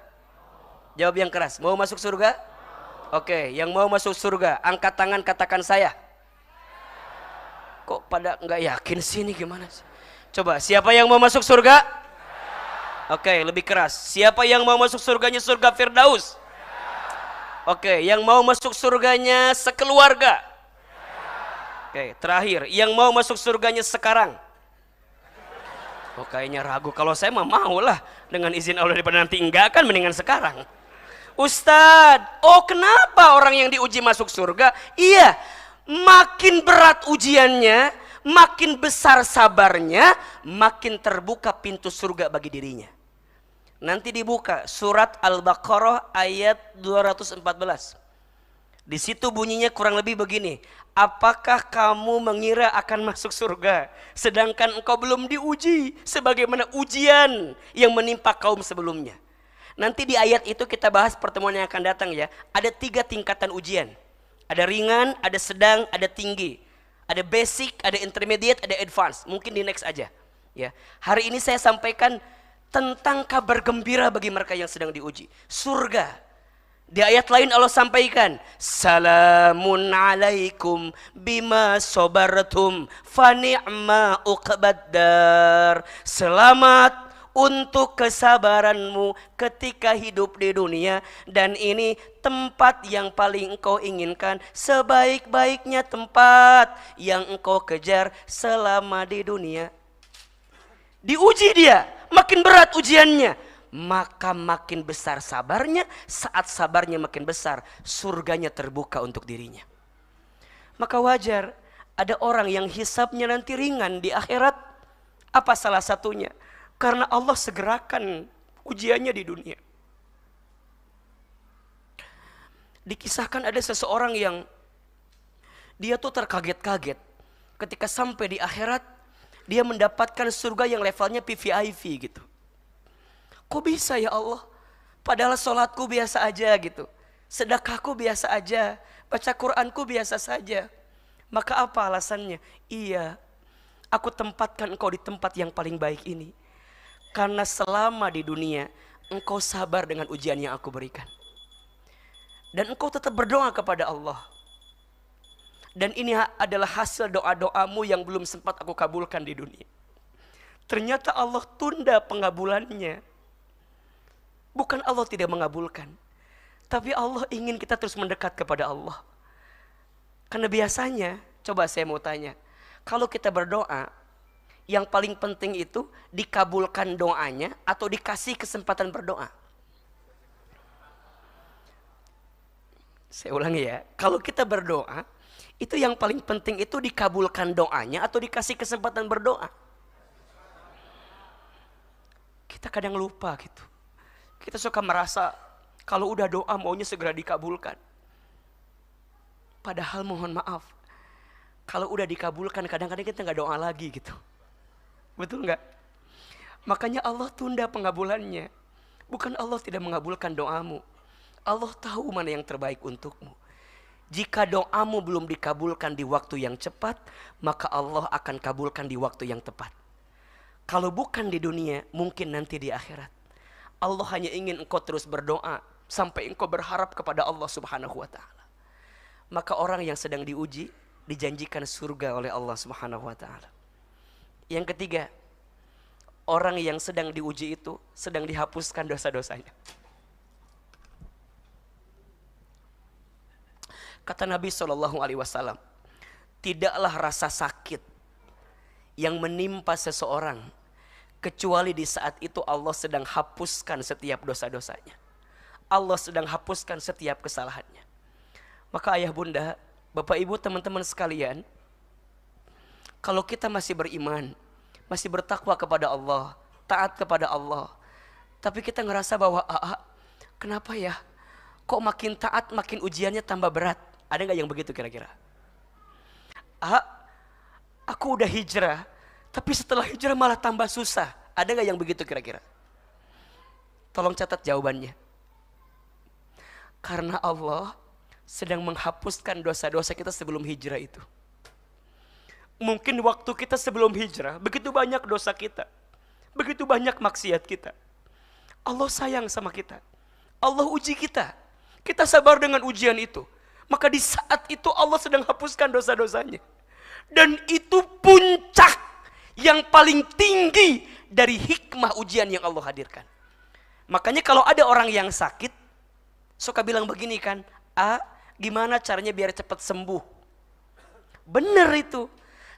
Jawab yang keras. Mau masuk surga? Oke, yang mau masuk surga, angkat tangan katakan saya. Kok pada nggak yakin sih ini gimana sih? Coba, siapa yang mau masuk surga? Oke, lebih keras. Siapa yang mau masuk surganya surga Firdaus? Oke, yang mau masuk surganya sekeluarga? Oke, terakhir, yang mau masuk surganya sekarang? Oh, kayaknya ragu. Kalau saya mah mau lah. Dengan izin Allah daripada nanti enggak kan mendingan sekarang. Ustadz, kenapa orang yang diuji masuk surga? Iya, makin berat ujiannya, makin besar sabarnya, makin terbuka pintu surga bagi dirinya. Nanti dibuka surat Al-Baqarah ayat 214. Di situ bunyinya kurang lebih begini. Apakah kamu mengira akan masuk surga sedangkan engkau belum diuji sebagaimana ujian yang menimpa kaum sebelumnya? Nanti di ayat itu kita bahas pertemuan yang akan datang ya. Ada 3 tingkatan ujian. Ada ringan, ada sedang, ada tinggi. Ada basic, ada intermediate, ada advance. Mungkin di next aja. Ya. Hari ini saya sampaikan tentang kabar gembira bagi mereka yang sedang diuji. Surga. Di ayat lain Allah sampaikan, salamun alaikum bima sobartum fani'ma uqbaddar. Selamat untuk kesabaranmu ketika hidup di dunia, dan ini tempat yang paling engkau inginkan, sebaik-baiknya tempat yang engkau kejar selama di dunia. Diuji dia, makin berat ujiannya, maka makin besar sabarnya. Saat sabarnya makin besar, surganya terbuka untuk dirinya. Maka wajar ada orang yang hisabnya nanti ringan di akhirat, Apa salah satunya? Karena Allah segerakan ujiannya di dunia. Dikisahkan ada seseorang yang dia tuh terkaget-kaget ketika sampai di akhirat dia mendapatkan surga yang levelnya VVIP gitu. Kok bisa ya Allah? Padahal sholatku biasa aja gitu, sedekahku biasa aja, baca Quranku biasa saja. Maka apa alasannya? Iya, aku tempatkan engkau di tempat yang paling baik ini karena selama di dunia engkau sabar dengan ujian yang aku berikan. Dan engkau tetap berdoa kepada Allah. Dan ini adalah hasil doa-doamu yang belum sempat aku kabulkan di dunia. Ternyata Allah tunda pengabulannya. Bukan Allah tidak mengabulkan, tapi Allah ingin kita terus mendekat kepada Allah. Karena biasanya, coba saya mau tanya, kalau kita berdoa, yang paling penting itu dikabulkan doanya atau dikasih kesempatan berdoa? Saya ulangi ya, kalau kita berdoa, itu yang paling penting itu dikabulkan doanya atau dikasih kesempatan berdoa? Kita kadang lupa gitu. Kita suka merasa kalau udah doa maunya segera dikabulkan. Padahal mohon maaf, kalau udah dikabulkan kadang-kadang kita nggak doa lagi gitu. Betul nggak? Makanya Allah tunda pengabulannya. Bukan Allah tidak mengabulkan doamu. Allah tahu mana yang terbaik untukmu. Jika doamu belum dikabulkan di waktu yang cepat, maka Allah akan kabulkan di waktu yang tepat. Kalau bukan di dunia, mungkin nanti di akhirat. Allah hanya ingin engkau terus berdoa sampai engkau berharap kepada Allah Subhanahu wa taala. Maka orang yang sedang diuji dijanjikan surga oleh Allah Subhanahu wa taala. Yang ketiga, orang yang sedang diuji itu sedang dihapuskan dosa-dosanya. Kata Nabi SAW, tidaklah rasa sakit yang menimpa seseorang kecuali di saat itu Allah sedang hapuskan setiap dosa-dosanya. Allah sedang hapuskan setiap kesalahannya. Maka ayah bunda, bapak ibu, teman-teman sekalian, kalau kita masih beriman, masih bertakwa kepada Allah, taat kepada Allah, tapi kita ngerasa bahwa kenapa ya, kok makin taat makin ujiannya tambah berat? Ada gak yang begitu kira-kira? Aku udah hijrah, tapi setelah hijrah malah tambah susah. Ada gak yang begitu kira-kira? Tolong catat jawabannya. Karena Allah sedang menghapuskan dosa-dosa kita sebelum hijrah itu. Mungkin waktu kita sebelum hijrah, begitu banyak dosa kita, begitu banyak maksiat kita. Allah sayang sama kita, Allah uji kita. Kita sabar dengan ujian itu. Maka di saat itu Allah sedang hapuskan dosa-dosanya. Dan itu puncak yang paling tinggi dari hikmah ujian yang Allah hadirkan. Makanya kalau ada orang yang sakit, suka bilang begini kan, gimana caranya biar cepat sembuh? Benar itu.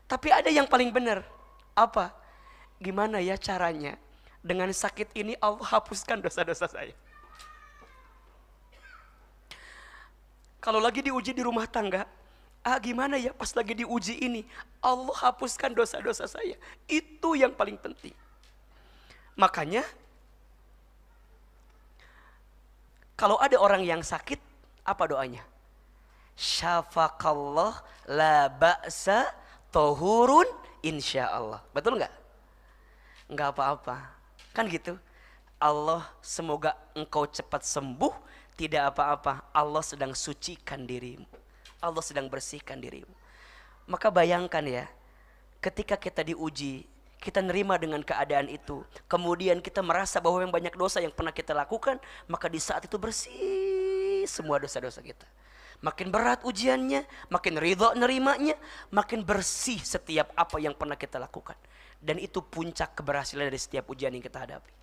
Tapi ada yang paling benar. Apa? Gimana ya caranya dengan sakit ini Allah hapuskan dosa-dosa saya? Kalau lagi diuji di rumah tangga, gimana ya pas lagi diuji ini Allah hapuskan dosa-dosa saya. Itu yang paling penting. Makanya kalau ada orang yang sakit, apa doanya? Syafaqallah la ba'sa tohurun insyaallah. Betul nggak? Nggak apa-apa. Kan gitu. Allah semoga engkau cepat sembuh. Tidak apa-apa, Allah sedang sucikan dirimu, Allah sedang bersihkan dirimu. Maka bayangkan ya, ketika kita diuji, kita nerima dengan keadaan itu, kemudian kita merasa bahwa yang banyak dosa yang pernah kita lakukan, maka di saat itu bersih semua dosa-dosa kita. Makin berat ujiannya, makin ridha nerimanya, makin bersih setiap apa yang pernah kita lakukan. Dan itu puncak keberhasilan dari setiap ujian yang kita hadapi.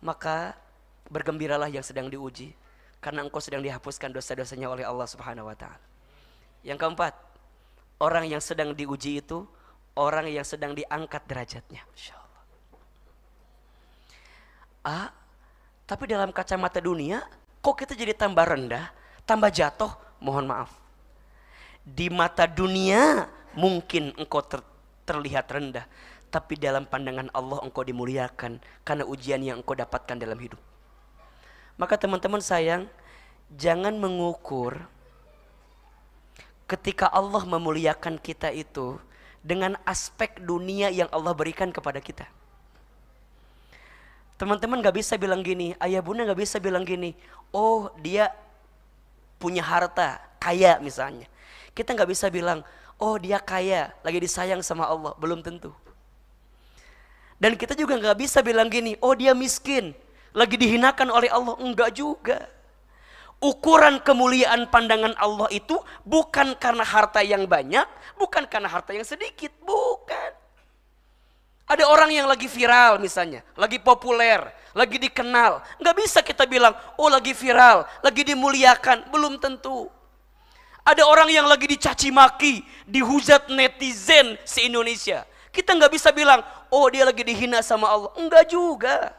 Maka bergembiralah yang sedang diuji, karena engkau sedang dihapuskan dosa-dosanya oleh Allah Subhanahu wa taala. Yang keempat, orang yang sedang diuji itu orang yang sedang diangkat derajatnya. Insyaallah. Tapi dalam kacamata dunia, kok kita jadi tambah rendah, tambah jatuh? Mohon maaf. Di mata dunia mungkin engkau terlihat rendah, tapi dalam pandangan Allah engkau dimuliakan karena ujian yang engkau dapatkan dalam hidup. Maka teman-teman sayang, jangan mengukur ketika Allah memuliakan kita itu dengan aspek dunia yang Allah berikan kepada kita. Teman-teman gak bisa bilang gini, ayah bunda gak bisa bilang gini, oh dia punya harta, kaya misalnya. Kita gak bisa bilang, oh dia kaya, lagi disayang sama Allah, belum tentu. Dan kita juga gak bisa bilang gini, oh dia miskin, lagi dihinakan oleh Allah, enggak juga. Ukuran kemuliaan pandangan Allah itu bukan karena harta yang banyak, bukan karena harta yang sedikit, bukan. Ada orang yang lagi viral misalnya, lagi populer, lagi dikenal. Nggak bisa kita bilang, oh lagi viral, lagi dimuliakan, belum tentu. Ada orang yang lagi dicaci maki, dihujat netizen se-Indonesia. Kita nggak bisa bilang, oh dia lagi dihina sama Allah. Enggak juga.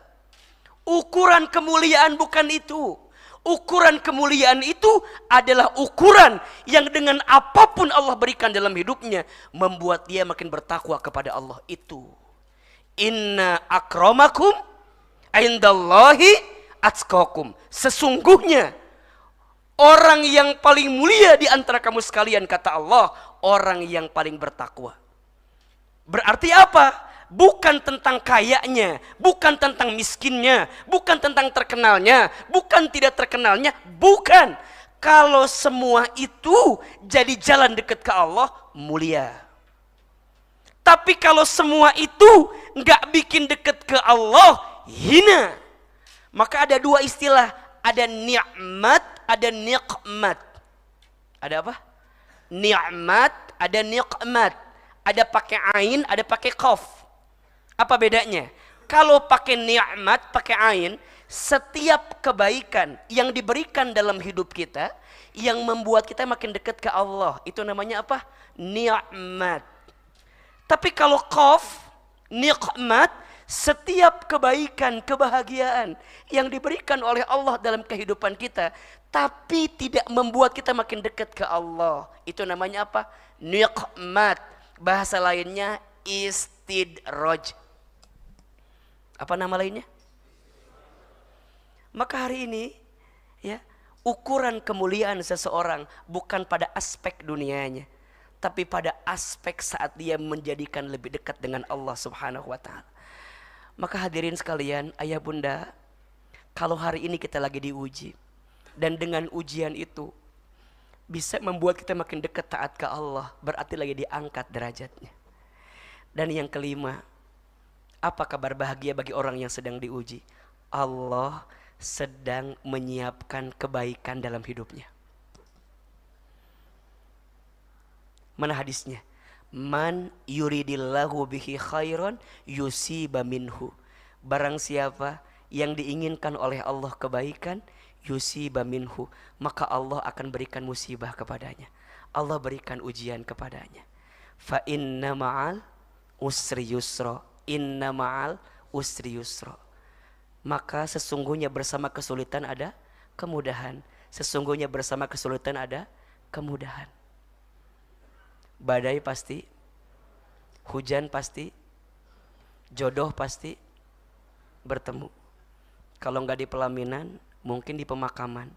Ukuran kemuliaan bukan itu. Ukuran kemuliaan itu adalah ukuran yang dengan apapun Allah berikan dalam hidupnya membuat dia makin bertakwa kepada Allah itu. Inna akramakum indallahi atqakum. Sesungguhnya orang yang paling mulia di antara kamu sekalian, kata Allah, orang yang paling bertakwa. Berarti apa? Bukan tentang kayanya, bukan tentang miskinnya, bukan tentang terkenalnya, bukan tidak terkenalnya, bukan. Kalau semua itu jadi jalan dekat ke Allah, mulia. Tapi kalau semua itu nggak bikin dekat ke Allah, hina. Maka ada dua istilah, ada nikmat, ada nikmat. Ada apa? Nikmat, ada nikmat. Ada pakai ain, ada pakai qaf. Apa bedanya? Kalau pakai nikmat, pakai ain, setiap kebaikan yang diberikan dalam hidup kita yang membuat kita makin dekat ke Allah, itu namanya apa? Nikmat. Tapi kalau qaf, nikmat, setiap kebaikan, kebahagiaan yang diberikan oleh Allah dalam kehidupan kita tapi tidak membuat kita makin dekat ke Allah, itu namanya apa? Nikmat. Bahasa lainnya istidraj. Apa nama lainnya? Maka hari ini ya, ukuran kemuliaan seseorang bukan pada aspek dunianya, tapi pada aspek saat dia menjadikan lebih dekat dengan Allah Subhanahu wa taala. Maka hadirin sekalian, ayah bunda, kalau hari ini kita lagi diuji dan dengan ujian itu bisa membuat kita makin dekat taat ke Allah, berarti lagi diangkat derajatnya. Dan yang kelima, apa kabar bahagia bagi orang yang sedang diuji? Allah sedang menyiapkan kebaikan dalam hidupnya. Mana hadisnya? Man yuridillahu bihi khairan yusiba minhu. Barang siapa yang diinginkan oleh Allah kebaikan, yusiba minhu, maka Allah akan berikan musibah kepadanya. Allah berikan ujian kepadanya. Fa inna ma'al usri yusra. Inna ma'al usri yusra. Maka sesungguhnya bersama kesulitan ada kemudahan. Sesungguhnya bersama kesulitan ada kemudahan. Badai pasti, hujan pasti, jodoh pasti bertemu. Kalau nggak di pelaminan, mungkin di pemakaman.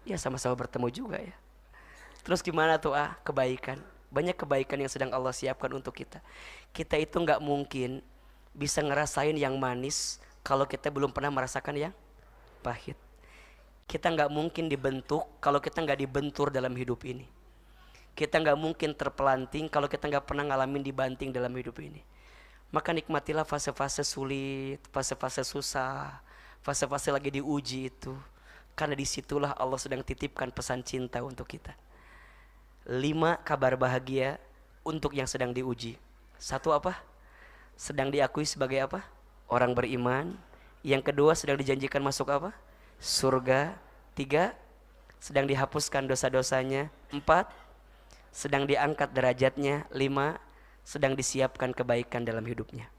Ya sama-sama bertemu juga ya. Terus gimana tuh kebaikan? Banyak kebaikan yang sedang Allah siapkan untuk kita. Kita itu nggak mungkin bisa ngerasain yang manis kalau kita belum pernah merasakan yang pahit. Kita nggak mungkin dibentuk kalau kita nggak dibentur dalam hidup ini. Kita nggak mungkin terpelanting kalau kita nggak pernah ngalamin dibanting dalam hidup ini. Maka nikmatilah fase-fase sulit, fase-fase susah, fase-fase lagi diuji itu. Karena disitulah Allah sedang titipkan pesan cinta untuk kita. 5 kabar bahagia untuk yang sedang diuji. 1 apa? Sedang diakui sebagai apa? Orang beriman. Yang kedua, sedang dijanjikan masuk apa? Surga. 3, sedang dihapuskan dosa-dosanya. 4, sedang diangkat derajatnya. 5, sedang disiapkan kebaikan dalam hidupnya.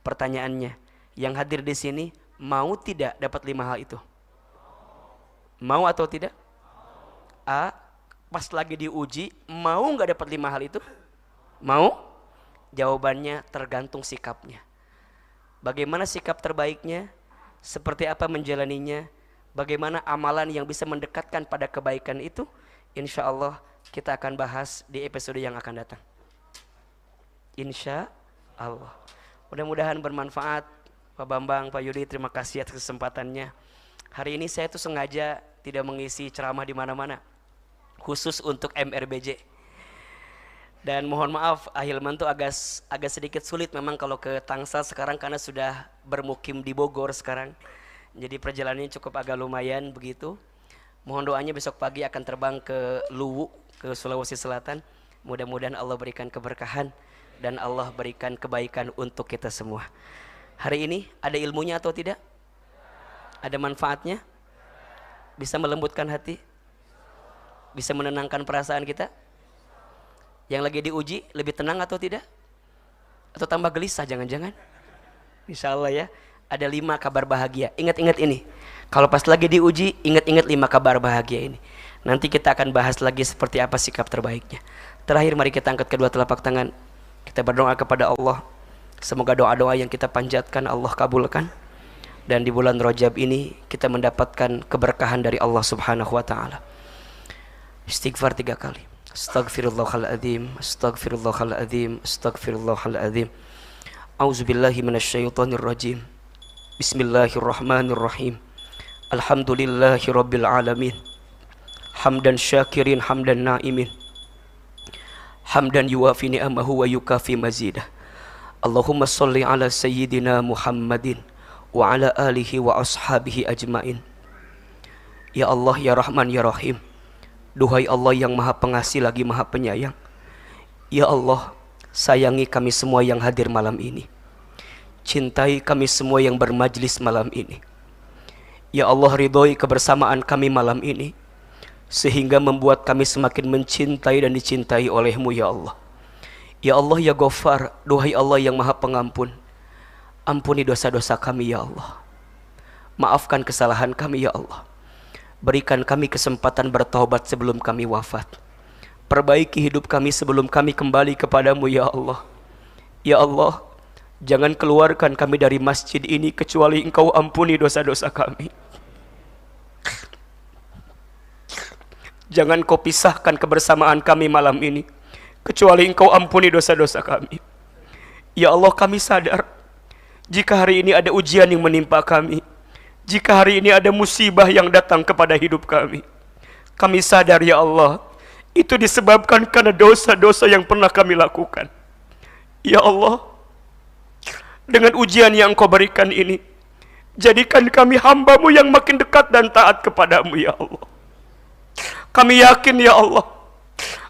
Pertanyaannya, yang hadir di sini mau tidak dapat 5 hal itu? Mau atau tidak? A, pas lagi diuji, mau nggak dapat 5 hal itu? Mau? Jawabannya tergantung sikapnya. Bagaimana sikap terbaiknya? Seperti apa menjalaninya? Bagaimana amalan yang bisa mendekatkan pada kebaikan itu? Insya Allah kita akan bahas di episode yang akan datang. Insya Allah. Mudah-mudahan bermanfaat. Pak Bambang, Pak Yudi, terima kasih atas kesempatannya. Hari ini saya tuh sengaja tidak mengisi ceramah di mana-mana, khusus untuk MRBJ. Dan mohon maaf, Ahilman tuh agak sedikit sulit memang kalau ke Tangsel sekarang karena sudah bermukim di Bogor sekarang. Jadi perjalanannya cukup agak lumayan begitu. Mohon doanya besok pagi akan terbang ke Luwu, ke Sulawesi Selatan. Mudah-mudahan Allah berikan keberkahan dan Allah berikan kebaikan untuk kita semua. Hari ini ada ilmunya atau tidak? Ada manfaatnya? Bisa melembutkan hati? Bisa menenangkan perasaan kita? Yang lagi diuji lebih tenang atau tidak? Atau tambah gelisah jangan-jangan? Insya Allah ya. Ada 5 kabar bahagia. Ingat-ingat ini. Kalau pas lagi diuji, ingat-ingat 5 kabar bahagia ini. Nanti kita akan bahas lagi seperti apa sikap terbaiknya. Terakhir mari kita angkat kedua telapak tangan. Kita berdoa kepada Allah. Semoga doa-doa yang kita panjatkan Allah kabulkan. Dan di bulan Rajab ini kita mendapatkan keberkahan dari Allah Subhanahu wa taala. Istighfar 3 kali. Astaghfirullahaladzim, astaghfirullahaladzim, astaghfirullahaladzim. A'udzubillahi minasyaitonirrajim. Bismillahirrahmanirrahim. Alhamdulillahi rabbil alamin. Hamdan syakirin, hamdan na'imin. Hamdan yuwafi ni'amahu wa yukafi mazidah. Allahumma salli ala sayyidina Muhammadin wa ala alihi wa ashabihi ajmain. Ya Allah, ya Rahman, ya Rahim. Duhai Allah yang maha pengasih lagi maha penyayang. Ya Allah, sayangi kami semua yang hadir malam ini. Cintai kami semua yang bermajlis malam ini. Ya Allah, ridhoi kebersamaan kami malam ini, sehingga membuat kami semakin mencintai dan dicintai oleh-Mu ya Allah. Ya Allah, ya Ghaffar, duhai Allah yang maha pengampun, ampuni dosa-dosa kami ya Allah. Maafkan kesalahan kami ya Allah. Berikan kami kesempatan bertaubat sebelum kami wafat. Perbaiki hidup kami sebelum kami kembali kepadamu ya Allah. Ya Allah, jangan keluarkan kami dari masjid ini kecuali Engkau ampuni dosa-dosa kami. Jangan Kau pisahkan kebersamaan kami malam ini kecuali Engkau ampuni dosa-dosa kami. Ya Allah, kami sadar jika hari ini ada ujian yang menimpa kami, jika hari ini ada musibah yang datang kepada hidup kami, kami sadar ya Allah, itu disebabkan karena dosa-dosa yang pernah kami lakukan. Ya Allah, dengan ujian yang Engkau berikan ini, jadikan kami hamba-Mu yang makin dekat dan taat kepadamu ya Allah. Kami yakin ya Allah,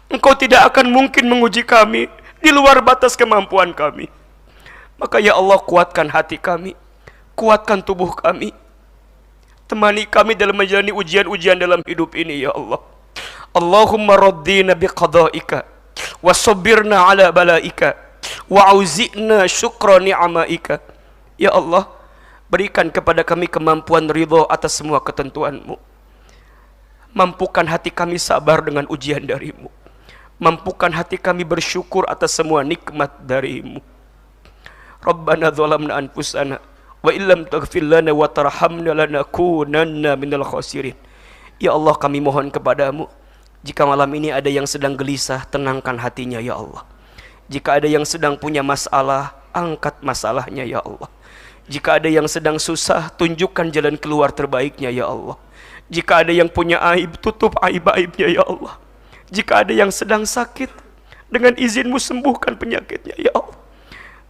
Engkau tidak akan mungkin menguji kami di luar batas kemampuan kami. Maka ya Allah, kuatkan hati kami, kuatkan tubuh kami, temani kami dalam menjalani ujian-ujian dalam hidup ini ya Allah. Allahumma raddina biqada'ika wa sabbirna ala bala'ika wa auzi'na syukra ni'amaika. Ya Allah, berikan kepada kami kemampuan ridha atas semua ketentuan-Mu. Mampukan hati kami sabar dengan ujian dari-Mu. Mampukan hati kami bersyukur atas semua nikmat dari-Mu. Rabbana zalamna anfusana wa illam taghfir lana wa tarhamna lanakunanna minal khasirin. Ya Allah, kami mohon kepadamu, jika malam ini ada yang sedang gelisah, tenangkan hatinya ya Allah. Jika ada yang sedang punya masalah, angkat masalahnya ya Allah. Jika ada yang sedang susah, tunjukkan jalan keluar terbaiknya ya Allah. Jika ada yang punya aib, tutup aib-aibnya ya Allah. Jika ada yang sedang sakit, dengan izin-Mu sembuhkan penyakitnya ya Allah.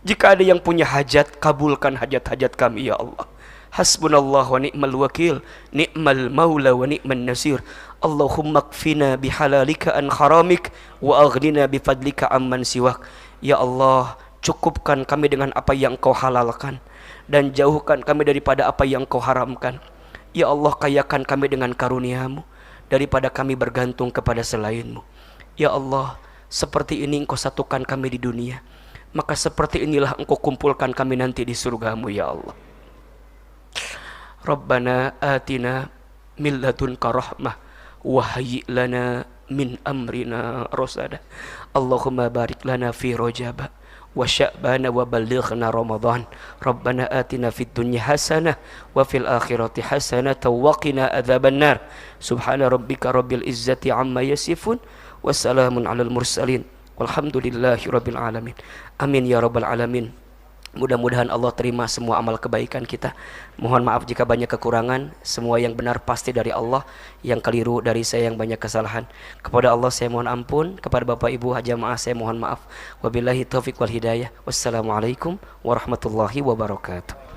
Jika ada yang punya hajat, kabulkan hajat-hajat kami ya Allah. Hasbunallah wa ni'mal wakil, ni'mal maula wa ni'man nasir. Allahumma kfina bihalalika an haramik wa aghnina bifadlika amman siwak. Ya Allah, cukupkan kami dengan apa yang Kau halalkan dan jauhkan kami daripada apa yang Kau haramkan. Ya Allah, kayakan kami dengan karunia-Mu daripada kami bergantung kepada selain-Mu. Ya Allah, seperti ini Engkau satukan kami di dunia, maka seperti inilah Engkau kumpulkan kami nanti di surga-Mu ya Allah. Rabbana atina min ladunka rahmah wa hayyi' lana min amrina rasada. Allahumma barik lana fi Rajab wa Sya'ban wa ballighna Ramadan. Rabbana atina fid dunya hasanah wa fil akhirati hasanah wa qina adzabannar. Subhana rabbika rabbil izzati amma yasifun wa salamun alal mursalin walhamdulillahi rabbil alamin. Amin ya rabbal alamin. Mudah-mudahan Allah terima semua amal kebaikan kita. Mohon maaf jika banyak kekurangan. Semua yang benar pasti dari Allah, yang keliru dari saya yang banyak kesalahan. Kepada Allah saya mohon ampun, kepada Bapak Ibu jamaah saya mohon maaf. Wabillahi taufiq wal hidayah. Wassalamualaikum warahmatullahi wabarakatuh.